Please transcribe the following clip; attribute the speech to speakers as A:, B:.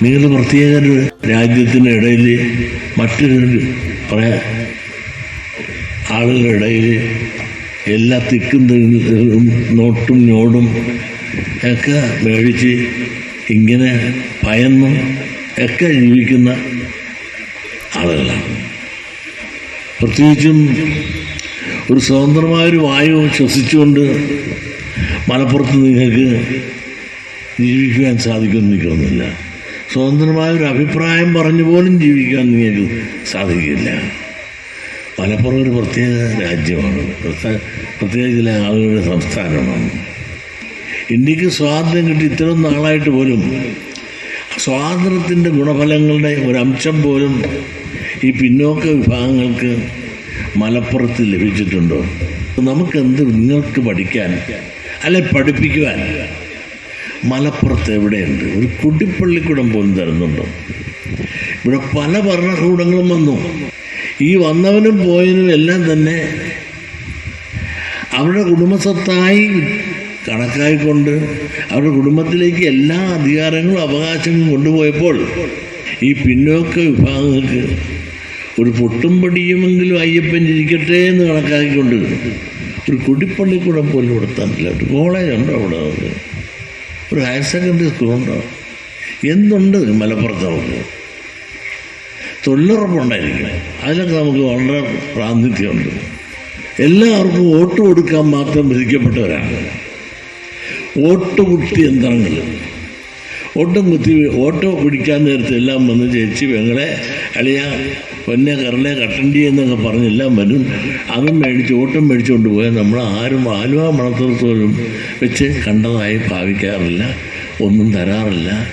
A: നിങ്ങൾ പ്രത്യേക ഒരു രാജ്യത്തിൻ്റെ ഇടയിൽ മറ്റൊരു പറയാ ആളുകളുടെ ഇടയിൽ എല്ലാ തിക്കും നോട്ടും ഞോടും ഒക്കെ മേടിച്ച് ഇങ്ങനെ ഭയന്നും ഒക്കെ ജീവിക്കുന്ന ആളുകളാണ്. പ്രത്യേകിച്ചും ഒരു സ്വതന്ത്രമായൊരു വായു ശ്വസിച്ചുകൊണ്ട് മലപ്പുറത്ത് നിങ്ങൾക്ക് ജീവിക്കുവാൻ സാധിക്കുമെന്ന് എനിക്കൊന്നുമില്ല. സ്വതന്ത്രമായൊരു അഭിപ്രായം പറഞ്ഞു പോലും ജീവിക്കാൻ നിങ്ങൾക്ക് സാധിക്കില്ല. മലപ്പുറം ഒരു പ്രത്യേക രാജ്യമാണ്, പ്രത്യേക ചില ആളുകളുടെ സംസ്ഥാനമാണ്. ഇന്ത്യക്ക് സ്വാതന്ത്ര്യം കിട്ടി ഇത്രയും നാളായിട്ട് പോലും സ്വാതന്ത്ര്യത്തിൻ്റെ ഗുണഫലങ്ങളുടെ ഒരംശം പോലും ഈ പിന്നോക്ക വിഭാഗങ്ങൾക്ക് മലപ്പുറത്ത് ലഭിച്ചിട്ടുണ്ടോ? നമുക്കെന്ത് നിങ്ങൾക്ക് പഠിക്കാൻ അല്ലെ പഠിപ്പിക്കുവാൻ മലപ്പുറത്ത് എവിടെയുണ്ട്? ഒരു കുടിപ്പള്ളിക്കൂടം പോലും തരുന്നുണ്ടോ? ഇവിടെ പല ഭരണകൂടങ്ങളും വന്നു. ഈ വന്നവനും പോയതിനും എല്ലാം തന്നെ അവരുടെ കുടുംബസ്വത്തായി കണക്കായിക്കൊണ്ട് അവരുടെ കുടുംബത്തിലേക്ക് എല്ലാ അധികാരങ്ങളും അവകാശങ്ങളും കൊണ്ടുപോയപ്പോൾ ഈ പിന്നോക്ക വിഭാഗങ്ങൾക്ക് ഒരു പൊട്ടും പടിയുമെങ്കിലും അയ്യപ്പൻ ജനിക്കട്ടെ എന്ന് കണക്കാക്കിക്കൊണ്ട് ഒരു കുടിപ്പള്ളിക്കൂടം പോലും കൊടുത്താനില്ല. ഒരു കോളേജുണ്ടോ അവിടെ? ഒരു ഹയർ സെക്കൻഡറി സ്കൂളുണ്ടോ? എന്തുണ്ട് മലപ്പുറത്ത്? നമുക്ക് തൊഴിലുറപ്പുണ്ടായിരിക്കണം. അതിലൊക്കെ നമുക്ക് വളരെ പ്രാതിനിധ്യമുണ്ട്. എല്ലാവർക്കും വോട്ട് കൊടുക്കാൻ മാത്രം വിധിക്കപ്പെട്ടവരാണ്. വോട്ട് കുത്തി യന്ത്രങ്ങൾ ഓട്ടോ പിടിക്കാൻ നേരത്തെ എല്ലാം വന്ന് ചേച്ചി പെങ്ങളെ അളിയ പൊന്നെ കറലെ കട്ടണ്ടി എന്നൊക്കെ പറഞ്ഞെല്ലാം വരും. അതും മേടിച്ച് ഓട്ടം മേടിച്ചുകൊണ്ട് പോയാൽ നമ്മൾ ആരും ആലുവ മണത്തോളം വെച്ച് കണ്ടതായി ഭാവിക്കാറില്ല, ഒന്നും തരാറില്ല.